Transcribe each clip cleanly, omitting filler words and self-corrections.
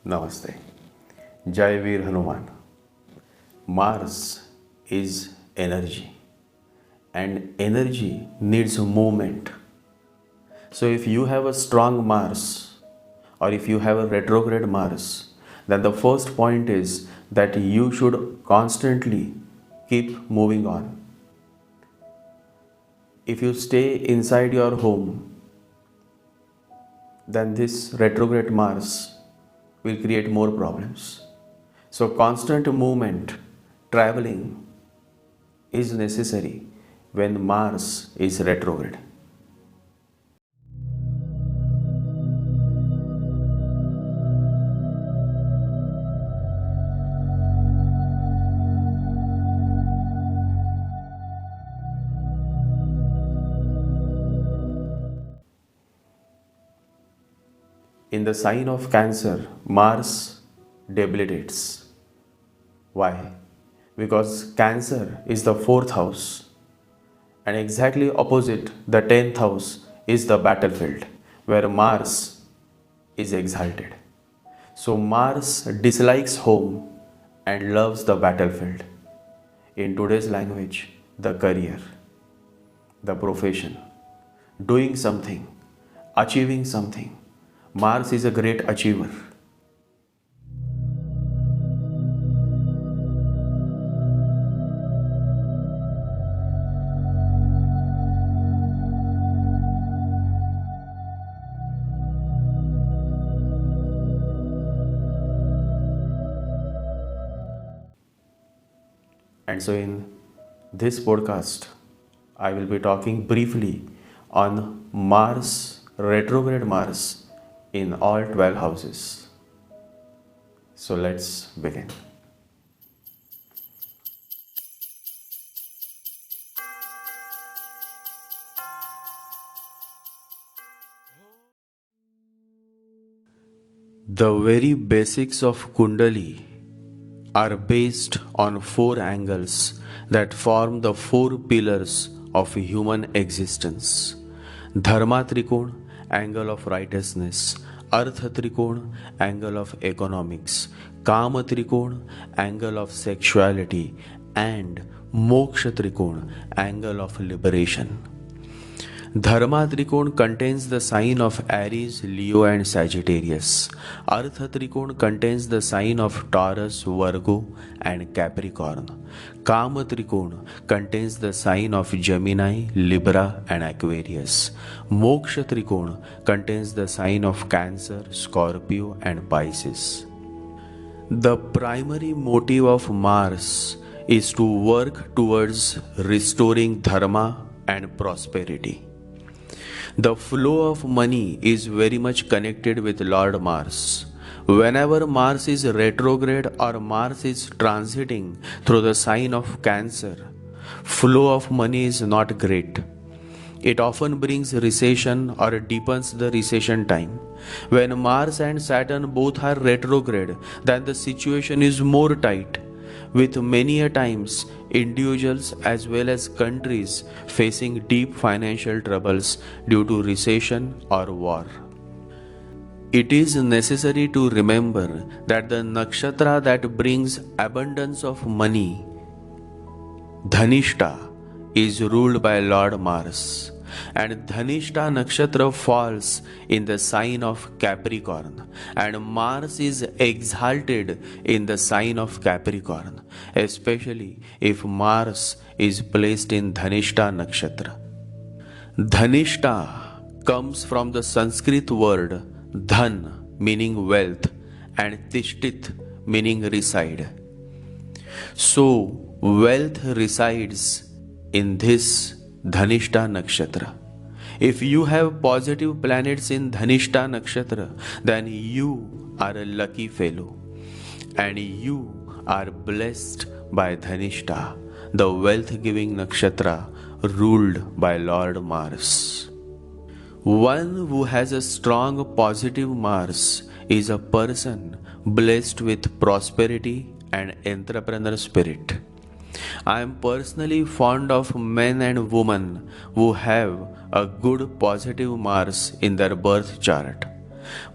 Namaste. Jai Veer Hanuman. Mars is energy, and energy needs movement. So, if you have a strong Mars or if you have a retrograde Mars, then the first point is that you should constantly keep moving on. If you stay inside your home, then this retrograde Mars will create more problems. So, constant movement, traveling is necessary when Mars is retrograde. In the sign of Cancer, Mars debilitates. Why? Because Cancer is the fourth house, and exactly opposite the 10th house is the battlefield where Mars is exalted. So, Mars dislikes home and loves the battlefield. In today's language, the career, the profession, doing something, achieving something. Mars is a great achiever. And so, in this podcast, I will be talking briefly on Mars, retrograde Mars in all 12 houses. So, let's begin. The very basics of kundali are based on four angles that form the four pillars of human existence. Dharma Trikon, angle of righteousness; Artha Trikon, angle of economics; Kama Trikon, angle of sexuality; and Moksha Trikon, angle of liberation. Dharma Trikon contains the sign of Aries, Leo and Sagittarius. Artha Trikon contains the sign of Taurus, Virgo and Capricorn. Kama Trikon contains the sign of Gemini, Libra and Aquarius. Moksha Trikon contains the sign of Cancer, Scorpio and Pisces. The primary motive of Mars is to work towards restoring dharma and prosperity. The flow of money is very much connected with Lord Mars. Whenever Mars is retrograde or Mars is transiting through the sign of Cancer, flow of money is not great. It often brings recession or deepens the recession time. When Mars and Saturn both are retrograde, then the situation is more tight, with many a times individuals as well as countries facing deep financial troubles due to recession or war. It is necessary to remember that the nakshatra that brings abundance of money, Dhanishta, is ruled by Lord Mars, and Dhanishta nakshatra falls in the sign of Capricorn, and Mars is exalted in the sign of Capricorn, especially if Mars is placed in Dhanishta nakshatra. Dhanishta comes from the Sanskrit word dhan, meaning wealth, and tishtit, meaning reside. So, wealth resides in this Dhanishta nakshatra. If you have positive planets in Dhanishta nakshatra, then you are a lucky fellow, and you are blessed by Dhanishta, the wealth-giving nakshatra ruled by Lord Mars. One who has a strong positive Mars is a person blessed with prosperity and entrepreneur spirit. I am personally fond of men and women who have a good positive Mars in their birth chart.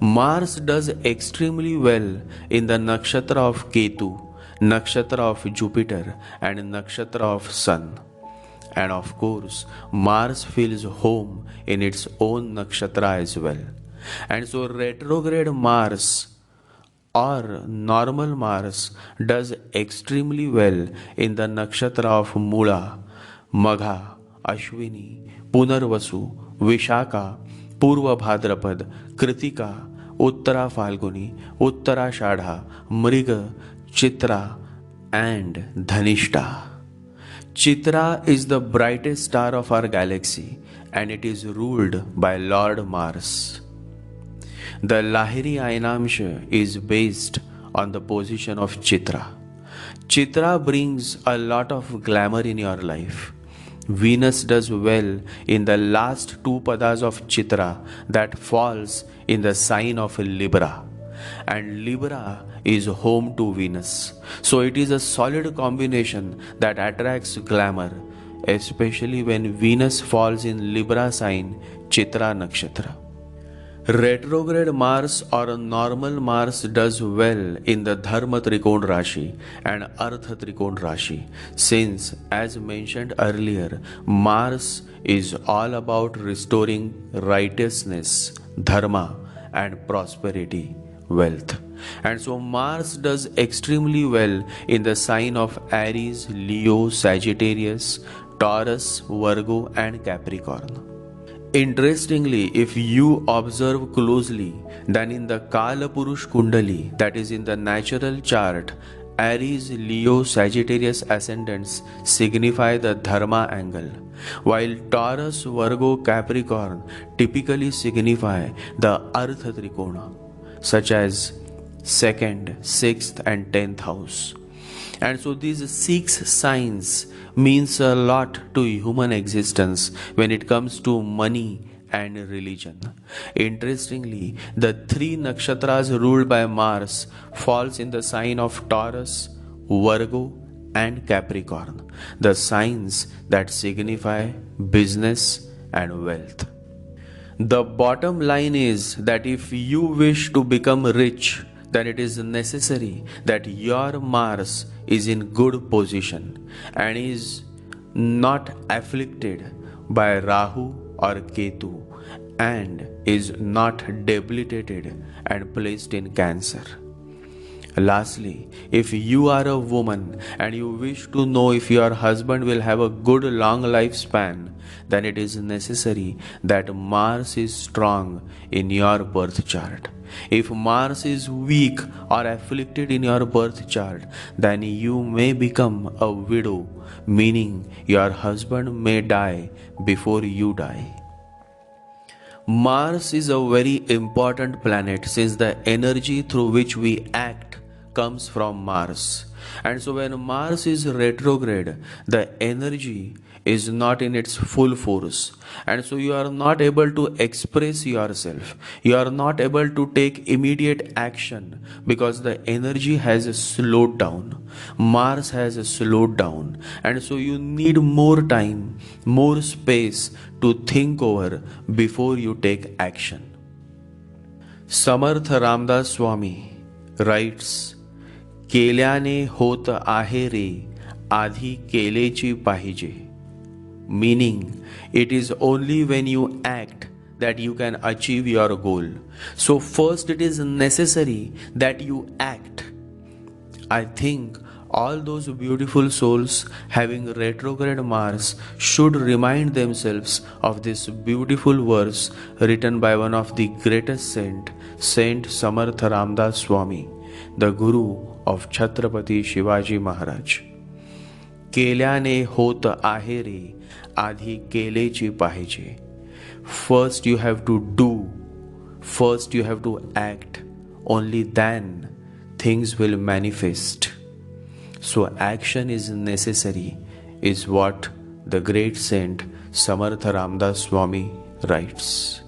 Mars does extremely well in the nakshatra of Ketu, nakshatra of Jupiter, and nakshatra of Sun. And of course, Mars feels home in its own nakshatra as well. And so, retrograde Mars or normal Mars does extremely well in the nakshatra of Mula, Magha, Ashwini, Punarvasu, Vishaka, Purva Bhadrapad, Kritika, Uttara Falguni, Uttara Shadha, Mriga, Chitra, and Dhanishta. Chitra is the brightest star of our galaxy and it is ruled by Lord Mars. The Lahiri Ainamsha is based on the position of Chitra. Chitra brings a lot of glamour in your life. Venus does well in the last two padas of Chitra that falls in the sign of Libra. And Libra is home to Venus. So it is a solid combination that attracts glamour, especially when Venus falls in Libra sign Chitra Nakshatra. Retrograde Mars or normal Mars does well in the Dharma Trikon Rashi and Artha Trikon Rashi, since, as mentioned earlier, Mars is all about restoring righteousness, dharma, and prosperity, wealth. And so Mars does extremely well in the sign of Aries, Leo, Sagittarius, Taurus, Virgo, and Capricorn. Interestingly, if you observe closely, then in the Kala Purush Kundali, that is in the natural chart, Aries, Leo, Sagittarius ascendants signify the Dharma angle, while Taurus, Virgo, Capricorn typically signify the Artha Trikona, such as 2nd, 6th, and 10th house. And so these 6 signs means a lot to human existence when it comes to money and religion. Interestingly, the 3 nakshatras ruled by Mars falls in the sign of Taurus, Virgo, and Capricorn, the signs that signify business and wealth. The bottom line is that if you wish to become rich, then it is necessary that your Mars is in good position and is not afflicted by Rahu or Ketu and is not debilitated and placed in Cancer. Lastly, if you are a woman and you wish to know if your husband will have a good long lifespan, then it is necessary that Mars is strong in your birth chart. If Mars is weak or afflicted in your birth chart, then you may become a widow, meaning your husband may die before you die. Mars is a very important planet since the energy through which we act comes from Mars. And so when Mars is retrograde, the energy is not in its full force. And so you are not able to express yourself. You are not able to take immediate action because the energy has slowed down. Mars has slowed down. And so you need more time, more space to think over before you take action. Samarth Ramdas Swami writes, केल्याने होत आहे रे आधी केलेची पाहिजे. Meaning, it is only when you act that you can achieve your goal. So first it is necessary that you act. I think all those beautiful souls having retrograde Mars should remind themselves of this beautiful verse written by one of the greatest saint, Saint Samarth Ramdas Swami, the Guru of Chhatrapati Shivaji Maharaj. केल्याने होत आहे रे आधी केलेची पाहिजे. First you have to do, first you have to act, only then things will manifest. So action is necessary, is what the great saint Samartha Ramdas Swami writes.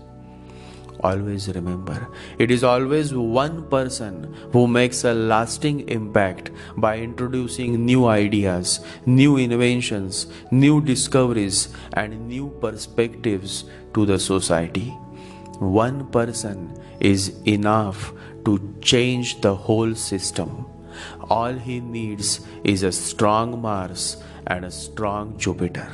Always remember, it is always one person who makes a lasting impact by introducing new ideas, new inventions, new discoveries, and new perspectives to the society. One person is enough to change the whole system. All he needs is a strong Mars and a strong Jupiter.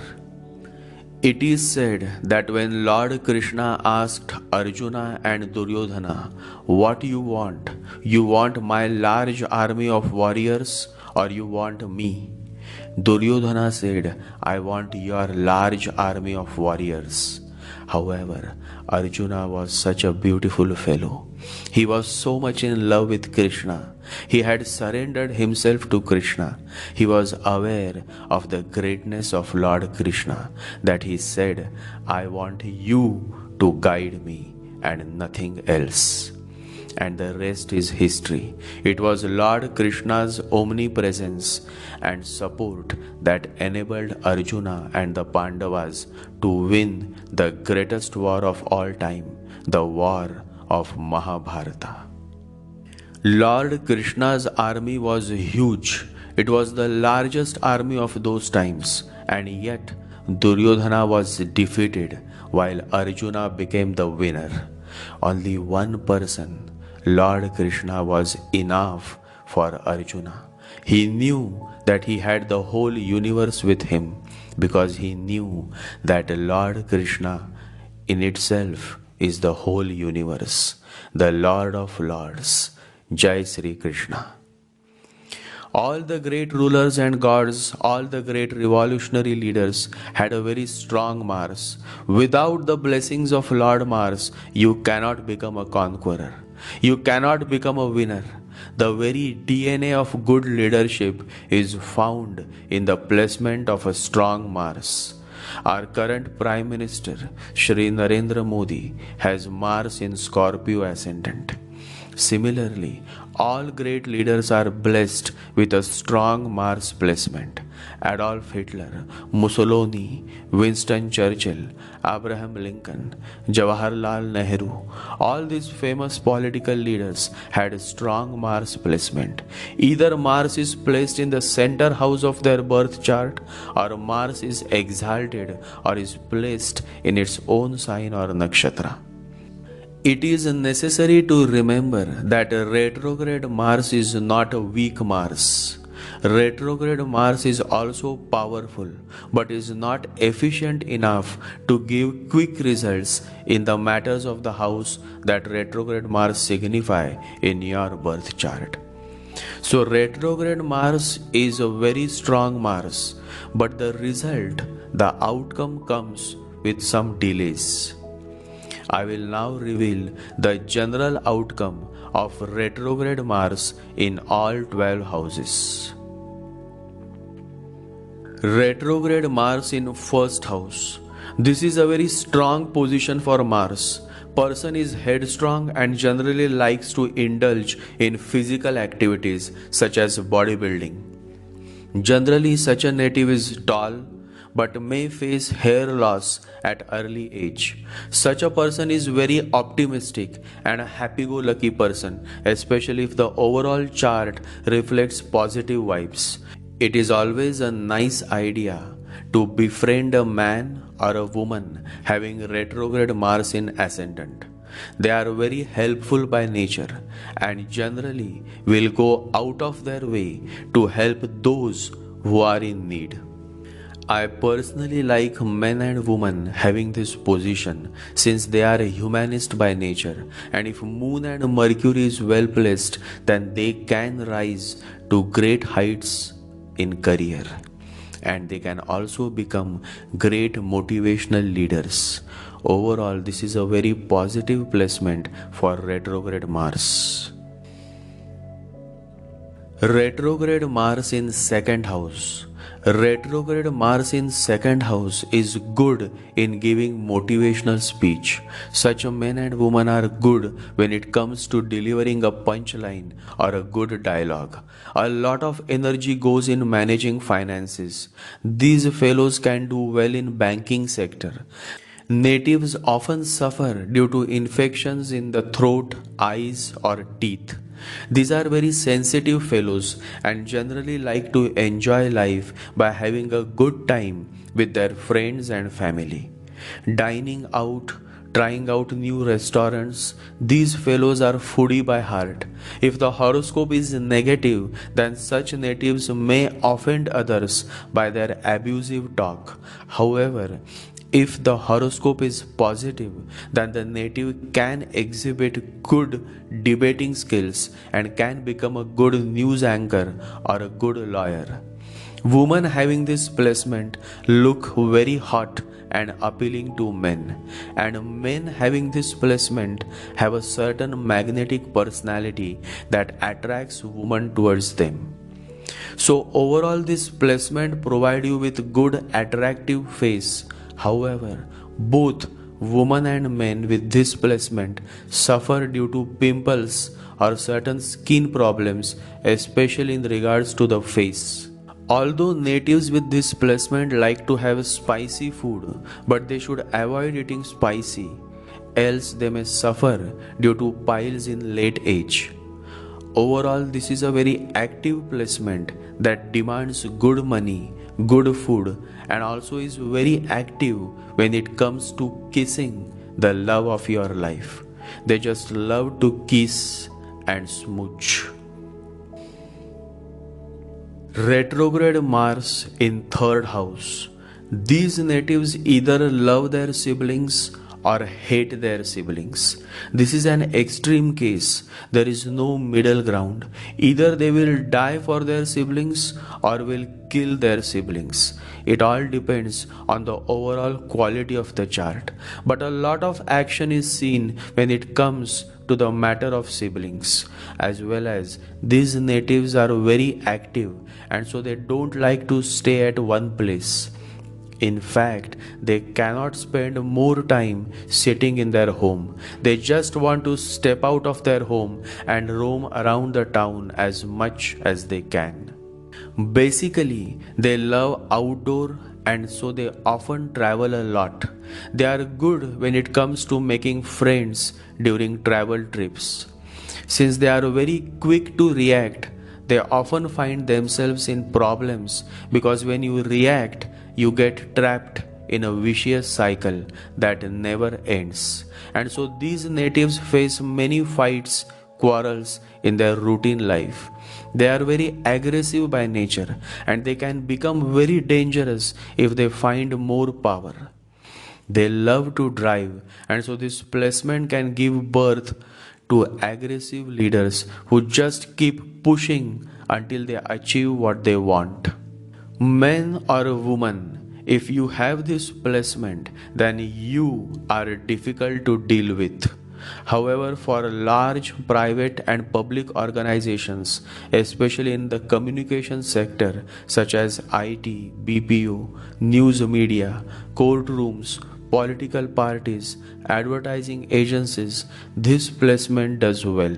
It is said that when Lord Krishna asked Arjuna and Duryodhana, "What you want my large army of warriors or you want me?" Duryodhana said, "I want your large army of warriors." However, Arjuna was such a beautiful fellow. He was so much in love with Krishna. He had surrendered himself to Krishna. He was aware of the greatness of Lord Krishna that he said, "I want you to guide me and nothing else." And the rest is history. It was Lord Krishna's omnipresence and support that enabled Arjuna and the Pandavas to win the greatest war of all time, the war of Mahabharata. Lord Krishna's army was huge. It was the largest army of those times, and yet Duryodhana was defeated while Arjuna became the winner. Only one person, Lord Krishna, was enough for Arjuna. He knew that he had the whole universe with him because he knew that Lord Krishna in itself is the whole universe, the Lord of Lords. Jai Sri Krishna. All the great rulers and gods, all the great revolutionary leaders had a very strong Mars. Without the blessings of Lord Mars, you cannot become a conqueror. You cannot become a winner. The very DNA of good leadership is found in the placement of a strong Mars. Our current Prime Minister, Shri Narendra Modi, has Mars in Scorpio ascendant. Similarly, all great leaders are blessed with a strong Mars placement. Adolf Hitler, Mussolini, Winston Churchill, Abraham Lincoln, Jawaharlal Nehru, all these famous political leaders had a strong Mars placement. Either Mars is placed in the center house of their birth chart, or Mars is exalted or is placed in its own sign or nakshatra. It is necessary to remember that retrograde Mars is not a weak Mars. Retrograde Mars is also powerful but is not efficient enough to give quick results in the matters of the house that retrograde Mars signify in your birth chart. So retrograde Mars is a very strong Mars, but the result, the outcome comes with some delays. I will now reveal the general outcome of retrograde Mars in all 12 houses. Retrograde Mars in first house. This is a very strong position for Mars. Person is headstrong and generally likes to indulge in physical activities such as bodybuilding. Generally, such a native is tall but may face hair loss at early age. Such a person is very optimistic and a happy-go-lucky person, especially if the overall chart reflects positive vibes. It is always a nice idea to befriend a man or a woman having retrograde Mars in ascendant. They are very helpful by nature and generally will go out of their way to help those who are in need. I personally like men and women having this position since they are a humanist by nature, and if Moon and Mercury is well placed, then they can rise to great heights in career, and they can also become great motivational leaders. Overall, this is a very positive placement for retrograde Mars. Retrograde Mars in second house. Retrograde Mars in second house is good in giving motivational speech. Such men and women are good when it comes to delivering a punchline or a good dialogue. A lot of energy goes in managing finances. These fellows can do well in banking sector. Natives often suffer due to infections in the throat, eyes or teeth. These are very sensitive fellows and generally like to enjoy life by having a good time with their friends and family. Dining out, trying out new restaurants. These fellows are foodie by heart. If the horoscope is negative, then such natives may offend others by their abusive talk. However, if the horoscope is positive, then the native can exhibit good debating skills and can become a good news anchor or a good lawyer. Women having this placement look very hot and appealing to men, and men having this placement have a certain magnetic personality that attracts women towards them. So overall this placement provide you with good attractive face. However, both women and men with this placement suffer due to pimples or certain skin problems, especially in regards to the face. Although natives with this placement like to have spicy food, but they should avoid eating spicy, else they may suffer due to piles in late age. Overall, this is a very active placement that demands good money, good food, and also is very active when it comes to kissing the love of your life. They just love to kiss and smooch. Retrograde Mars in third house. These natives either love their siblings or hate their siblings. This is an extreme case. There is no middle ground. Either they will die for their siblings or will kill their siblings. It all depends on the overall quality of the chart. But a lot of action is seen when it comes to the matter of siblings, as well as these natives are very active and so they don't like to stay at one place. In fact, they cannot spend more time sitting in their home. They just want to step out of their home and roam around the town as much as they can. Basically, they love outdoor and so they often travel a lot. They are good when it comes to making friends during travel trips. Since they are very quick to react, they often find themselves in problems because when you react, you get trapped in a vicious cycle that never ends. And so these natives face many fights, quarrels in their routine life. They are very aggressive by nature and they can become very dangerous if they find more power. They love to drive, and so this placement can give birth to aggressive leaders who just keep pushing until they achieve what they want. Men or women, if you have this placement, then you are difficult to deal with. However, for large private and public organizations, especially in the communication sector such as IT, BPO, news media, courtrooms, political parties, advertising agencies, this placement does well.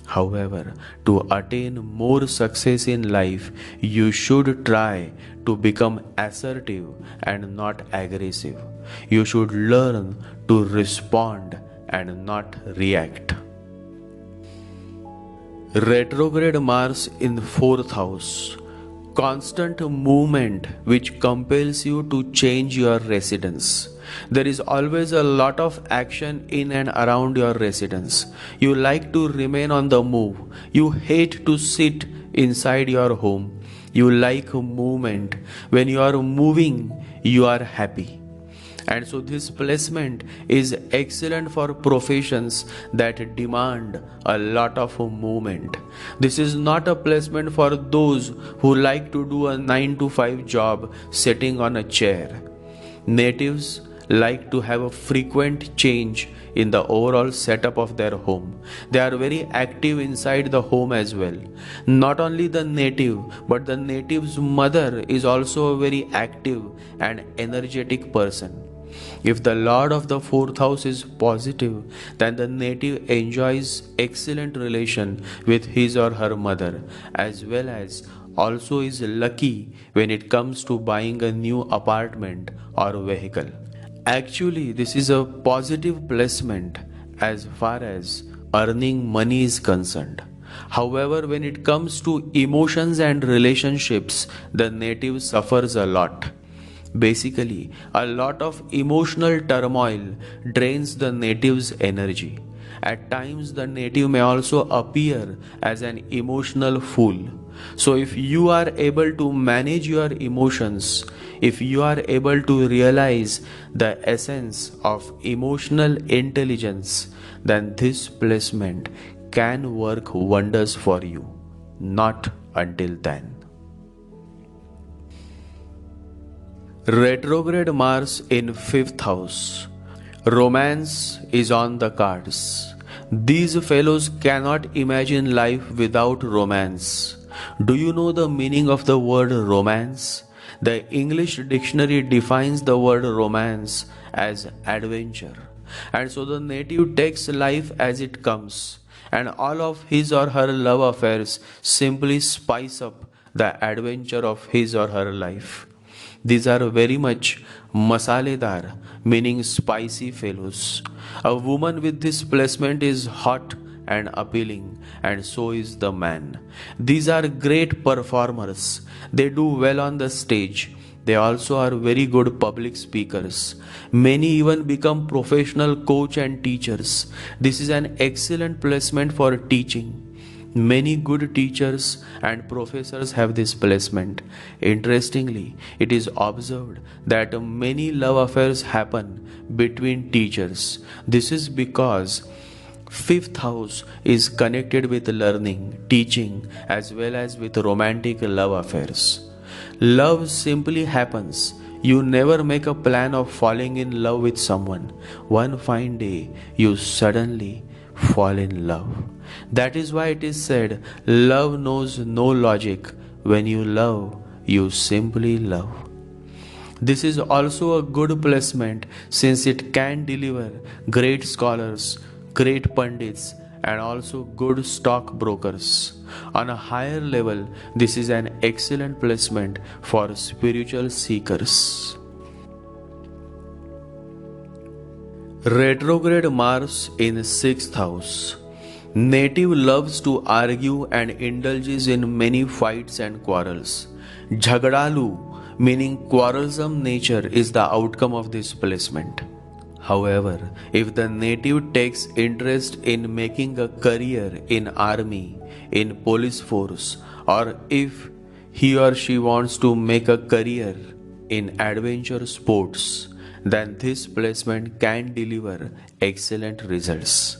However, to attain more success in life, you should try to become assertive and not aggressive. You should learn to respond and not react. Retrograde Mars in fourth house. Constant movement which compels you to change your residence. There is always a lot of action in and around your residence. You like to remain on the move. You hate to sit inside your home. You like movement. When you are moving, you are happy. And so this placement is excellent for professions that demand a lot of movement. This is not a placement for those who like to do a 9 to 5 job sitting on a chair. Natives like to have a frequent change in the overall setup of their home. They are very active inside the home as well. Not only the native, but the native's mother is also a very active and energetic person. If the Lord of the fourth house is positive, then the native enjoys excellent relation with his or her mother, as well as also is lucky when it comes to buying a new apartment or vehicle. Actually, this is a positive placement as far as earning money is concerned. However, when it comes to emotions and relationships, the native suffers a lot. Basically, a lot of emotional turmoil drains the native's energy. At times, the native may also appear as an emotional fool. So, if you are able to manage your emotions, if you are able to realize the essence of emotional intelligence, then this placement can work wonders for you. Not until then. Retrograde Mars in 5th house. Romance is on the cards. These fellows cannot imagine life without romance. Do you know the meaning of the word romance? The English dictionary defines the word romance as adventure. And so the native takes life as it comes, and all of his or her love affairs simply spice up the adventure of his or her life. These are very much masaledar, meaning spicy fellows. A woman with this placement is hot and appealing, and so is the man. These are great performers. They do well on the stage. They also are very good public speakers. Many even become professional coach and teachers. This is an excellent placement for teaching. Many good teachers and professors have this placement. Interestingly, it is observed that many love affairs happen between teachers. This is because fifth house is connected with learning, teaching, as well as with romantic love affairs. Love simply happens. You never make a plan of falling in love with someone. One fine day, you suddenly fall in love. That is why it is said, love knows no logic. When you love, you simply love. This is also a good placement since it can deliver great scholars, great pundits, and also good stockbrokers. On a higher level, this is an excellent placement for spiritual seekers. Retrograde Mars in 6th house. Native loves to argue and indulges in many fights and quarrels. Jhagadalu, meaning quarrelsome nature, is the outcome of this placement. However, if the native takes interest in making a career in army, in police force, or if he or she wants to make a career in adventure sports, then this placement can deliver excellent results.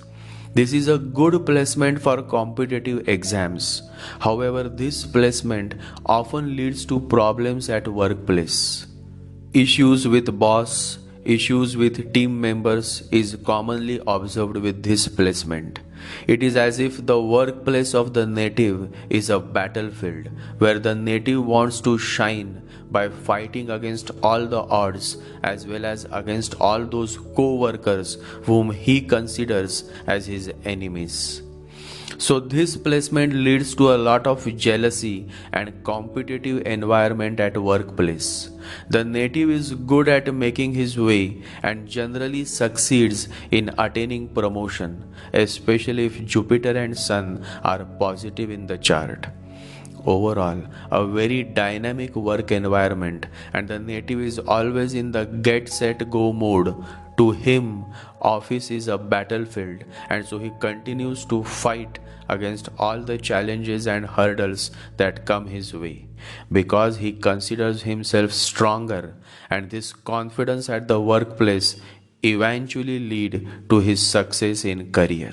This is a good placement for competitive exams. However, this placement often leads to problems at workplace. Issues with boss, issues with team members is commonly observed with this placement. It is as if the workplace of the native is a battlefield where the native wants to shine by fighting against all the odds as well as against all those co-workers whom he considers as his enemies. So this placement leads to a lot of jealousy and competitive environment at workplace. The native is good at making his way and generally succeeds in attaining promotion, especially if Jupiter and Sun are positive in the chart. Overall, a very dynamic work environment, and the native is always in the get set go mode. To him, office is a battlefield, and so he continues to fight against all the challenges and hurdles that come his way because he considers himself stronger, and this confidence at the workplace eventually lead to his success in career.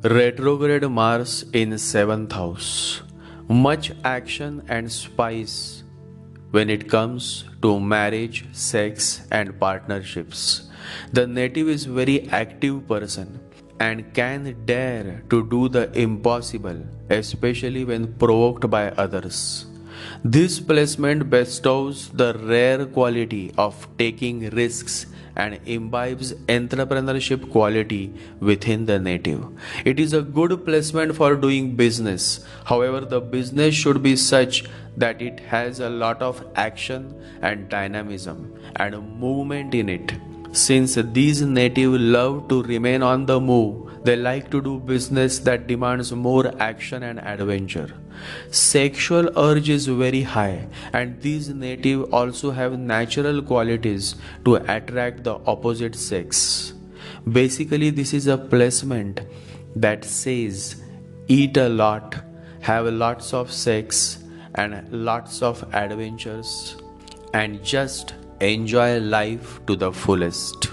Retrograde Mars in 7th house. Much action and spice when it comes to marriage, sex, and partnerships. The native is very active person and can dare to do the impossible, especially when provoked by others. This placement bestows the rare quality of taking risks and imbibes entrepreneurship quality within the native. It is a good placement for doing business. However, the business should be such that it has a lot of action and dynamism and movement in it. Since these natives love to remain on the move, they like to do business that demands more action and adventure. Sexual urge is very high, and these natives also have natural qualities to attract the opposite sex. Basically, this is a placement that says eat a lot, have lots of sex, and lots of adventures, and just enjoy life to the fullest.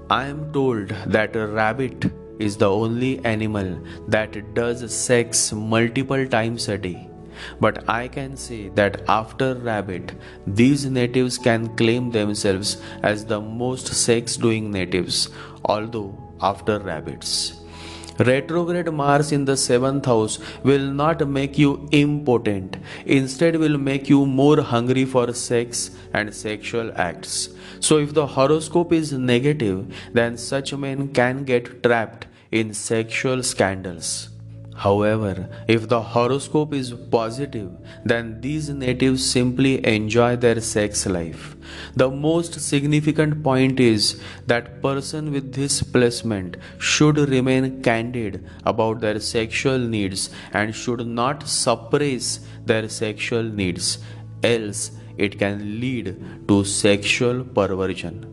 I am told that a rabbit is the only animal that does sex multiple times a day. But I can say that after rabbit, these natives can claim themselves as the most sex doing natives, although after rabbits. Retrograde Mars in the 7th house will not make you impotent, instead, will make you more hungry for sex and sexual acts. So, if the horoscope is negative, then such men can get trapped in sexual scandals. However, if the horoscope is positive, then these natives simply enjoy their sex life. The most significant point is that person with this placement should remain candid about their sexual needs and should not suppress their sexual needs, else it can lead to sexual perversion,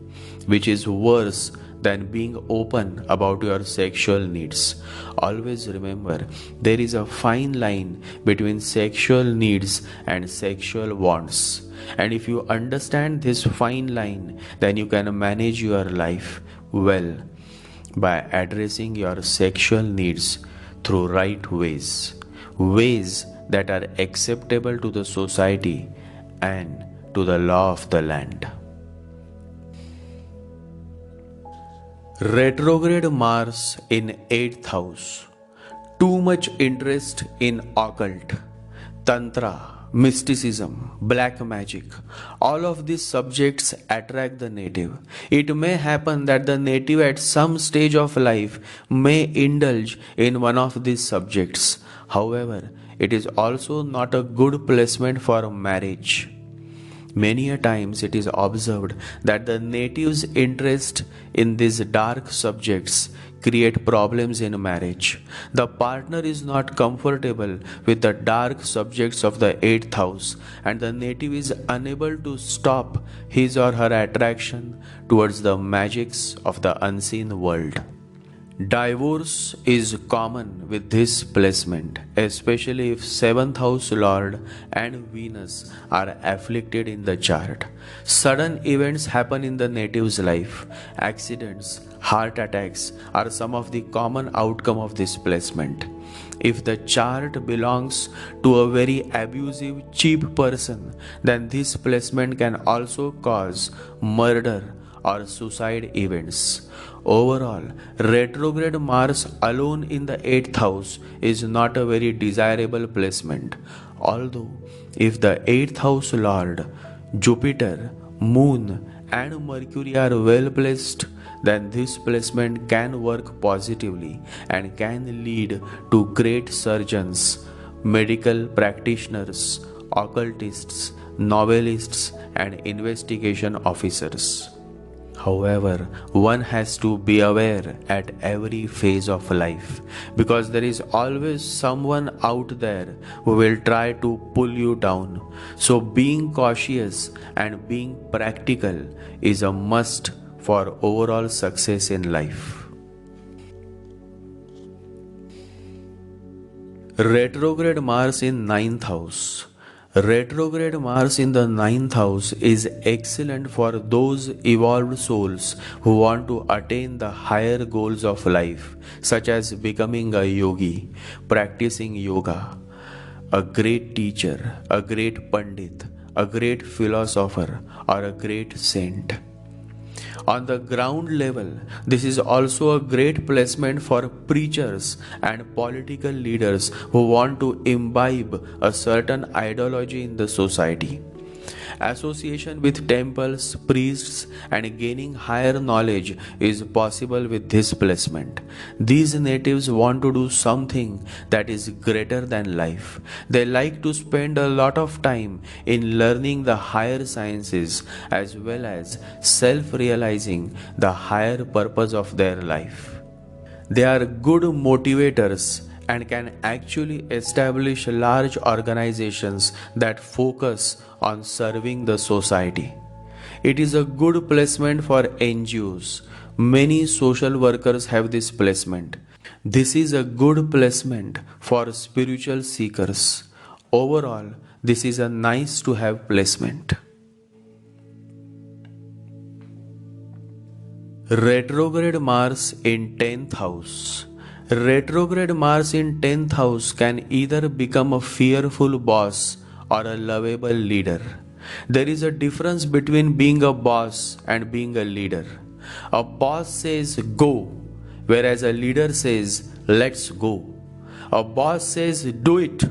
which is worse than being open about your sexual needs. Always remember, there is a fine line between sexual needs and sexual wants. And if you understand this fine line, then you can manage your life well by addressing your sexual needs through right ways, ways that are acceptable to the society and to the law of the land. Retrograde Mars in 8th house. Too much interest in occult, tantra, mysticism, black magic. All of these subjects attract the native. It may happen that the native at some stage of life may indulge in one of these subjects. However, it is also not a good placement for marriage. Many a times it is observed that the natives' interest in these dark subjects create problems in marriage. The partner is not comfortable with the dark subjects of the 8th house, and the native is unable to stop his or her attraction towards the magics of the unseen world. Divorce is common with this placement, especially if 7th house Lord and Venus are afflicted in the chart. Sudden events happen in the native's life. Accidents, heart attacks are some of the common outcome of this placement. If the chart belongs to a very abusive, cheap person, then this placement can also cause murder or suicide events. Overall, retrograde Mars alone in the 8th house is not a very desirable placement. Although, if the 8th house Lord, Jupiter, Moon, and Mercury are well placed, then this placement can work positively and can lead to great surgeons, medical practitioners, occultists, novelists, and investigation officers. However, one has to be aware at every phase of life, because there is always someone out there who will try to pull you down. So being cautious and being practical is a must for overall success in life. Retrograde Mars in 9th house. Retrograde Mars in the 9th house is excellent for those evolved souls who want to attain the higher goals of life, such as becoming a yogi, practicing yoga, a great teacher, a great pandit, a great philosopher, or a great saint. On the ground level, this is also a great placement for preachers and political leaders who want to imbibe a certain ideology in the society. Association with temples, priests, and gaining higher knowledge is possible with this placement. These natives want to do something that is greater than life. They like to spend a lot of time in learning the higher sciences as well as self realizing the higher purpose of their life. They are good motivators and can actually establish large organizations that focus on serving the society. It is a good placement for NGOs. Many social workers have this placement. This is a good placement for spiritual seekers. Overall, this is a nice to have placement. Retrograde Mars in 10th house. Retrograde Mars in 10th house can either become a fearful boss or a lovable leader. There is a difference between being a boss and being a leader. A boss says go, whereas a leader says let's go. A boss says do it,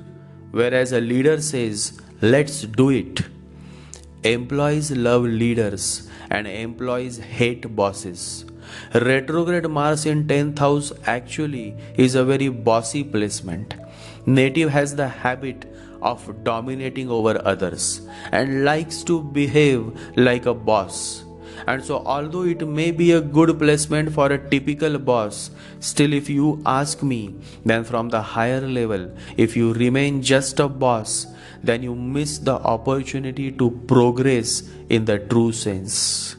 whereas a leader says let's do it. Employees love leaders and employees hate bosses. Retrograde Mars in 10th house actually is a very bossy placement. Native has the habit of dominating over others and likes to behave like a boss. And so, although it may be a good placement for a typical boss, still, if you ask me, then from the higher level, if you remain just a boss, then you miss the opportunity to progress in the true sense.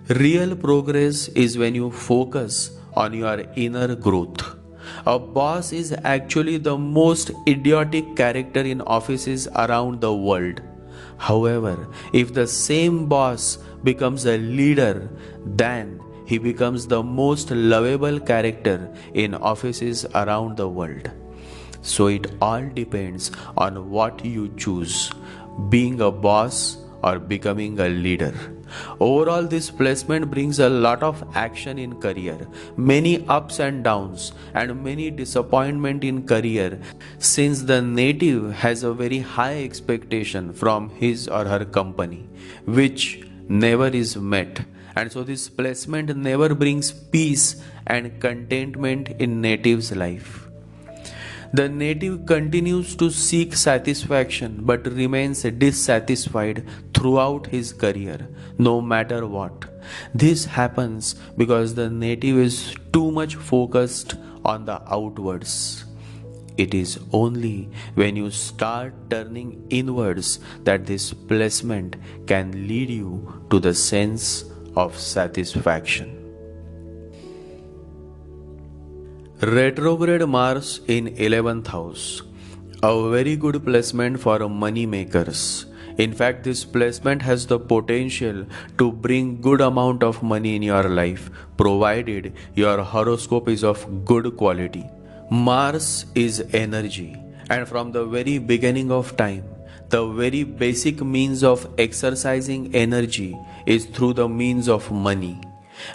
Real progress is when you focus on your inner growth. A boss is actually the most idiotic character in offices around the world. However, if the same boss becomes a leader, then he becomes the most lovable character in offices around the world. So it all depends on what you choose, being a boss or becoming a leader. Overall, this placement brings a lot of action in career, many ups and downs, and many disappointment in career, since the native has a very high expectation from his or her company, which never is met. And so this placement never brings peace and contentment in native's life. The native continues to seek satisfaction but remains dissatisfied throughout his career, no matter what. This happens because the native is too much focused on the outwards. It is only when you start turning inwards that this placement can lead you to the sense of satisfaction. Retrograde Mars in 11th house. A very good placement for money makers. In fact, this placement has the potential to bring good amount of money in your life, provided your horoscope is of good quality. Mars is energy, and from the very beginning of time, the very basic means of exercising energy is through the means of money.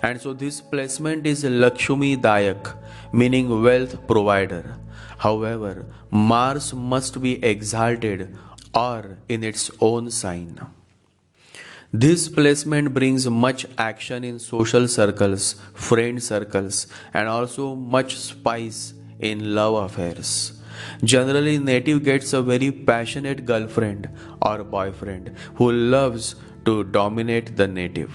And so this placement is Lakshmi Dayak, meaning wealth provider. However, Mars must be exalted or in its own sign. This placement brings much action in social circles, friend circles, and also much spice in love affairs. Generally, native gets a very passionate girlfriend or boyfriend who loves to dominate the native.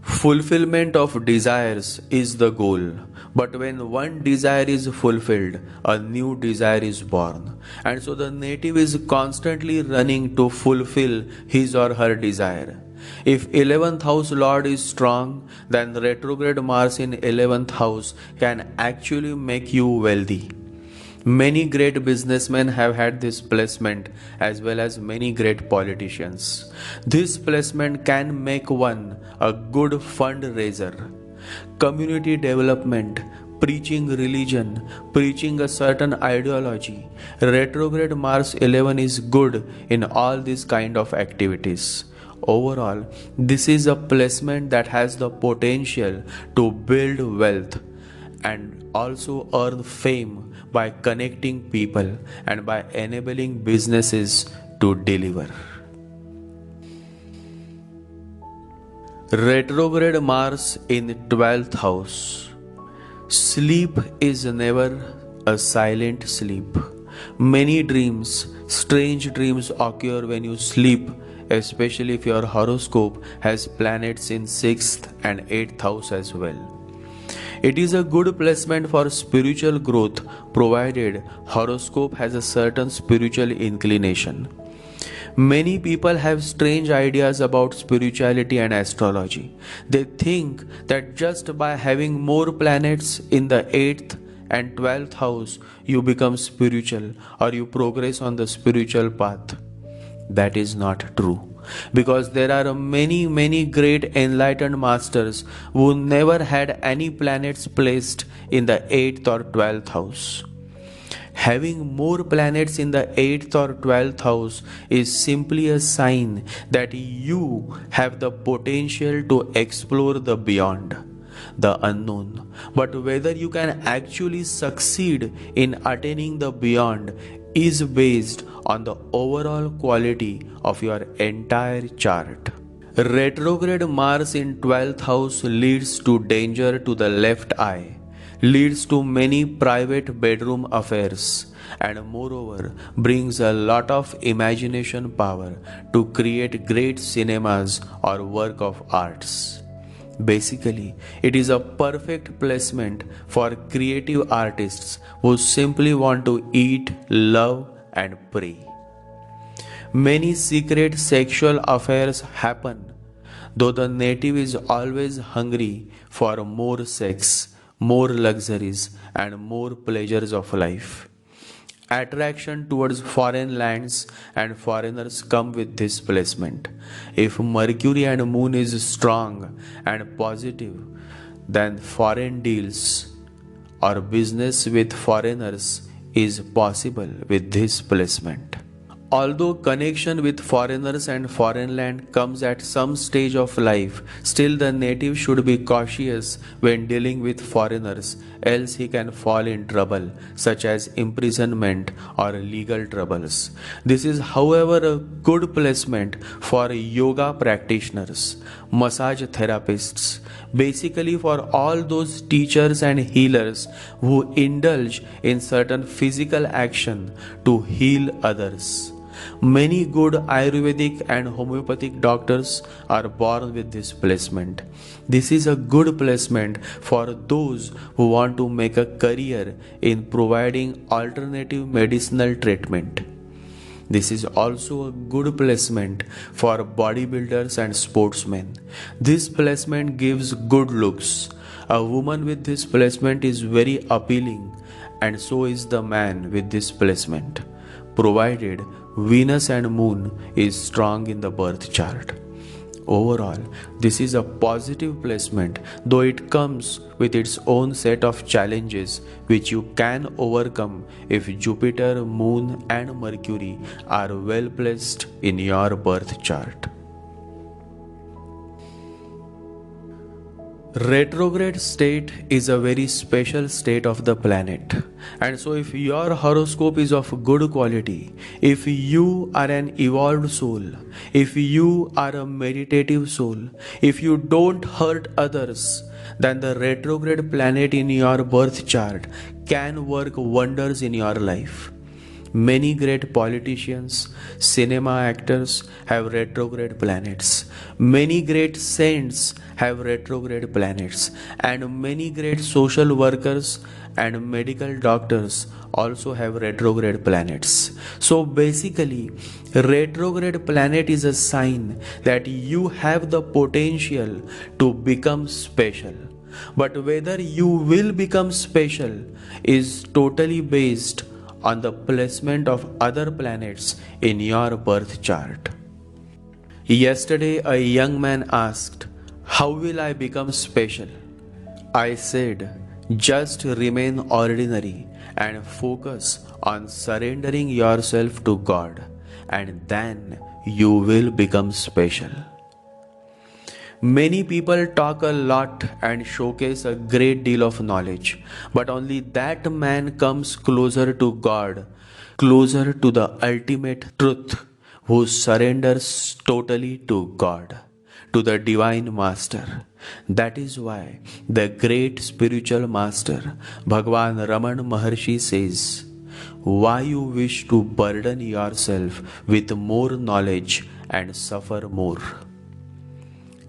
Fulfillment of desires is the goal, but when one desire is fulfilled, a new desire is born. And so the native is constantly running to fulfill his or her desire. If 11th house lord is strong, then retrograde Mars in 11th house can actually make you wealthy. Many great businessmen have had this placement as well as many great politicians. This placement can make one a good fundraiser. Community development, preaching religion, preaching a certain ideology. Retrograde Mars 11 is good in all these kind of activities. Overall, this is a placement that has the potential to build wealth and also earn fame by connecting people and by enabling businesses to deliver. Retrograde Mars in 12th house. Sleep is never a silent sleep. Many dreams, strange dreams occur when you sleep, especially if your horoscope has planets in 6th and 8th house as well. It is a good placement for spiritual growth provided horoscope has a certain spiritual inclination. Many people have strange ideas about spirituality and astrology. They think that just by having more planets in the 8th and 12th house, you become spiritual or you progress on the spiritual path. That is not true. Because there are many great enlightened masters who never had any planets placed in the 8th or 12th house. Having more planets in the 8th or 12th house is simply a sign that you have the potential to explore the beyond, the unknown. But whether you can actually succeed in attaining the beyond is based on the overall quality of your entire chart. Retrograde Mars in 12th house leads to danger to the left eye, leads to many private bedroom affairs, and moreover brings a lot of imagination power to create great cinemas or work of arts. Basically, it is a perfect placement for creative artists who simply want to eat, love, and pray. Many secret sexual affairs happen, though the native is always hungry for more sex, more luxuries, and more pleasures of life. Attraction towards foreign lands and foreigners come with this placement. If Mercury and Moon is strong and positive, then foreign deals or business with foreigners is possible with this placement. Although connection with foreigners and foreign land comes at some stage of life, still the native should be cautious when dealing with foreigners, else he can fall in trouble, such as imprisonment or legal troubles. This is, however, a good placement for yoga practitioners, massage therapists, basically for all those teachers and healers who indulge in certain physical action to heal others. Many good Ayurvedic and homeopathic doctors are born with this placement. This is a good placement for those who want to make a career in providing alternative medicinal treatment. This is also a good placement for bodybuilders and sportsmen. This placement gives good looks. A woman with this placement is very appealing, and so is the man with this placement, provided Venus and Moon is strong in the birth chart. Overall, this is a positive placement, though it comes with its own set of challenges which you can overcome if Jupiter, Moon, and Mercury are well placed in your birth chart. Retrograde state is a very special state of the planet, and so if your horoscope is of good quality, if you are an evolved soul, if you are a meditative soul, if you don't hurt others, then the retrograde planet in your birth chart can work wonders in your life. Many great politicians, cinema actors have retrograde planets. Many great saints have retrograde planets. And many great social workers and medical doctors also have retrograde planets. So basically, retrograde planet is a sign that you have the potential to become special. But whether you will become special is totally based on the placement of other planets in your birth chart. Yesterday, a young man asked, "How will I become special?" I said, "Just remain ordinary and focus on surrendering yourself to God, and then you will become special." Many people talk a lot and showcase a great deal of knowledge, but only that man comes closer to God, closer to the ultimate truth, who surrenders totally to God. to the Divine Master. That is why the great spiritual master Bhagwan Raman Maharshi says, why you wish to burden yourself with more knowledge and suffer more?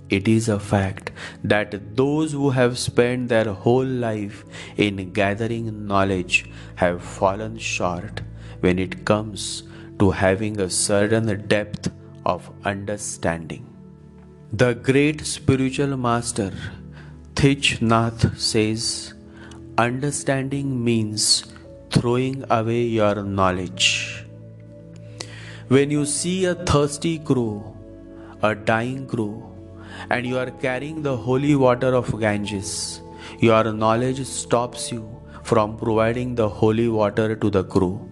It is a fact that those who have spent their whole life in gathering knowledge have fallen short when it comes to having a certain depth of understanding. The great spiritual master Thich Nath says, understanding means throwing away your knowledge. When you see a thirsty crow, a dying crow, and you are carrying the holy water of Ganges, your knowledge stops you from providing the holy water to the crow,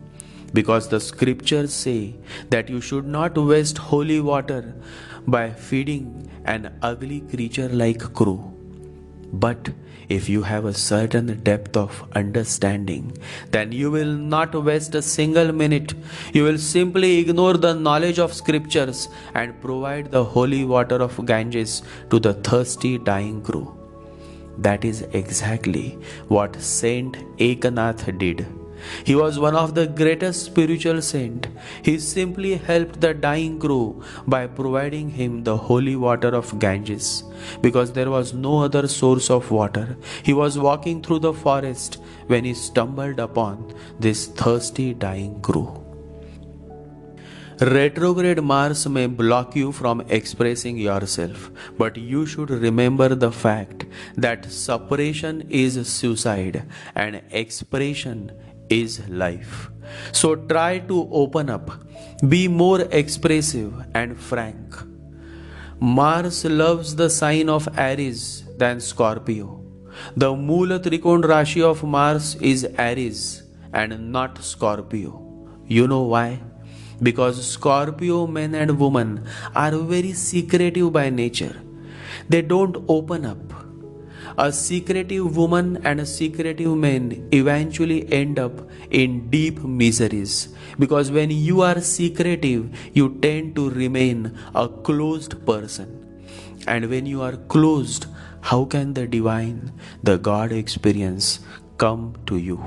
because the scriptures say that you should not waste holy water by feeding an ugly creature like crow. But if you have a certain depth of understanding, then you will not waste a single minute. You will simply ignore the knowledge of scriptures and provide the holy water of Ganges to the thirsty dying crow. That is exactly what Saint Ekanath did. He was one of the greatest spiritual saints. He simply helped the dying crow by providing him the holy water of Ganges, because there was no other source of water. He was walking through the forest when he stumbled upon this thirsty dying crow. Retrograde Mars may block you from expressing yourself, but you should remember the fact that separation is suicide and expression is life. So try to open up, be more expressive and frank. Mars loves the sign of Aries than Scorpio. The Moola Trikon Rashi of Mars is Aries and not Scorpio. You know why? Because Scorpio men and women are very secretive by nature. They don't open up. A secretive woman and a secretive man eventually end up in deep miseries, because when you are secretive, you tend to remain a closed person. And when you are closed, how can the divine, the God experience come to you?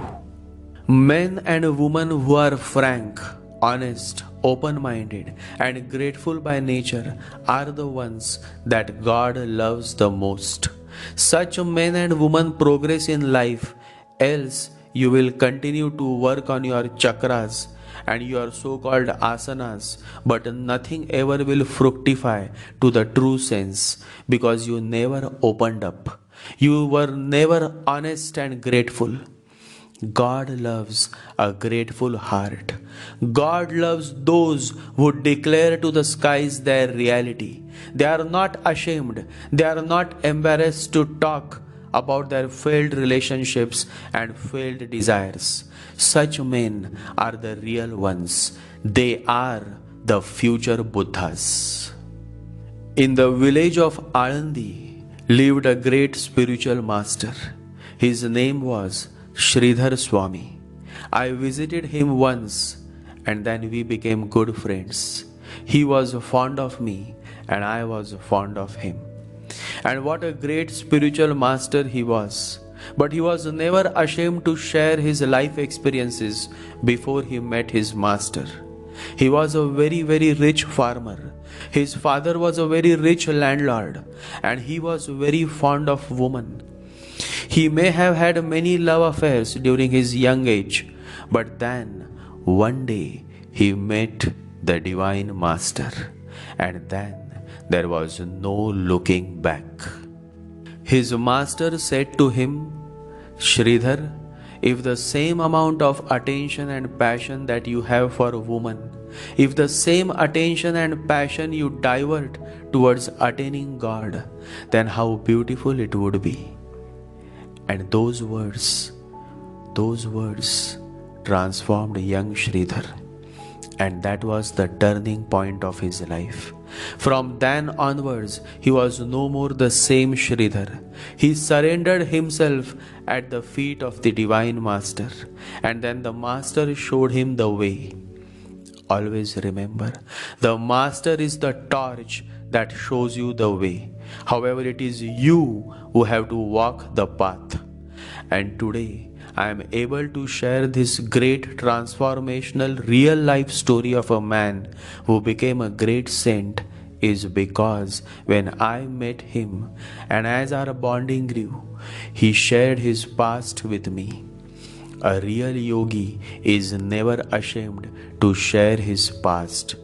Men and women who are frank, honest, open-minded, and grateful by nature are the ones that God loves the most. Such men and women progress in life, else you will continue to work on your chakras and your so-called asanas, but nothing ever will fructify to the true sense, because you never opened up. You were never honest and grateful. God loves a grateful heart. God loves those who declare to the skies their reality. They are not ashamed. They are not embarrassed to talk about their failed relationships and failed desires. Such men are the real ones. They are the future Buddhas. In the village of Alandi lived a great spiritual master. His name was Sridhar Swami. I visited him once and then we became good friends. He was fond of me and I was fond of him. And what a great spiritual master he was. But he was never ashamed to share his life experiences before he met his master. He was a very, very rich farmer. His father was a very rich landlord and he was very fond of women. He may have had many love affairs during his young age, but then one day he met the Divine Master, and then there was no looking back. His master said to him, Sridhar, if the same amount of attention and passion that you have for a woman, if the same attention and passion you divert towards attaining God, then how beautiful it would be. And those words transformed young Sridhar, and that was the turning point of his life. From then onwards, he was no more the same Sridhar. He surrendered himself at the feet of the Divine Master, and then the Master showed him the way. Always remember, the Master is the torch that shows you the way. However, it is you who have to walk the path. And today, I am able to share this great transformational real life story of a man who became a great saint is because when I met him and as our bonding grew, he shared his past with me. A real yogi is never ashamed to share his past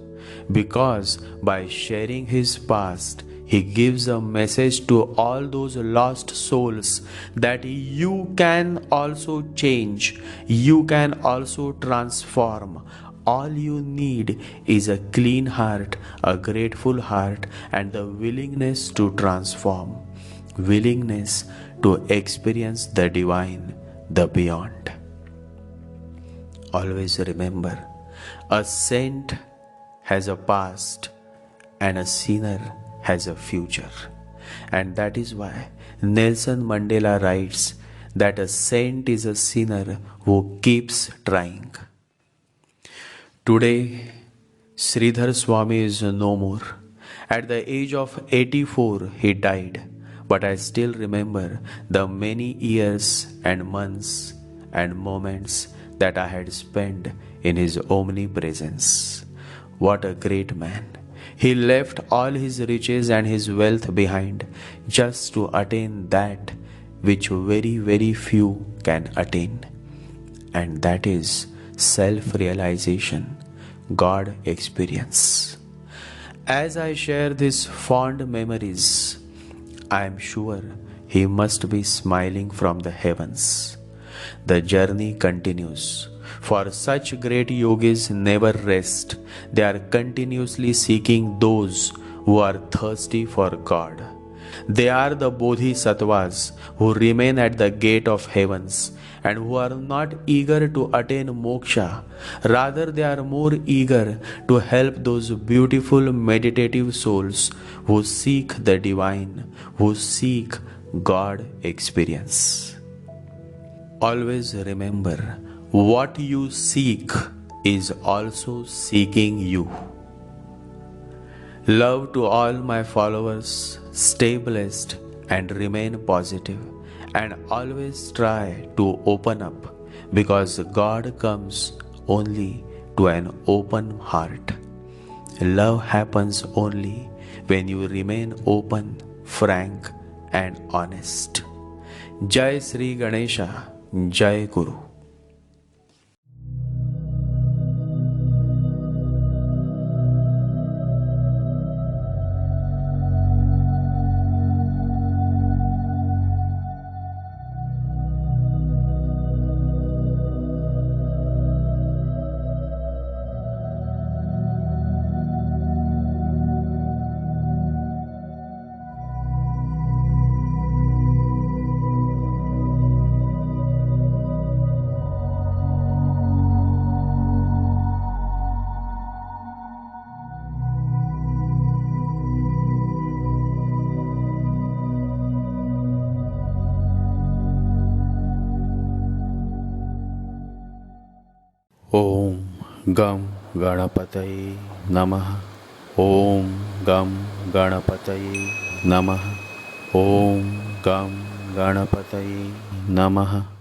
because by sharing his past, he gives a message to all those lost souls that you can also change, you can also transform. All you need is a clean heart, a grateful heart, and the willingness to transform, willingness to experience the divine, the beyond. Always remember, a saint has a past and a sinner has a future. And that is why Nelson Mandela writes that a saint is a sinner who keeps trying. Today, Sridhar Swami is no more. At the age of 84, he died. But I still remember the many years and months and moments that I had spent in his omnipresence. What a great man! He left all his riches and his wealth behind just to attain that which very, very few can attain. And that is self-realization, God experience. As I share these fond memories, I am sure he must be smiling from the heavens. The journey continues. For such great yogis never rest. They are continuously seeking those who are thirsty for God. They are the bodhisattvas who remain at the gate of heavens and who are not eager to attain moksha. Rather, they are more eager to help those beautiful meditative souls who seek the divine, who seek God experience. Always remember, what you seek is also seeking you. Love to all my followers, stay blessed and remain positive, and always try to open up because God comes only to an open heart. Love happens only when you remain open, frank and honest. Jai Sri Ganesha, Jai Guru. Om Gam Ganapataye Namaha. Om Gam Ganapataye Namaha. Om Gam Ganapataye Namaha.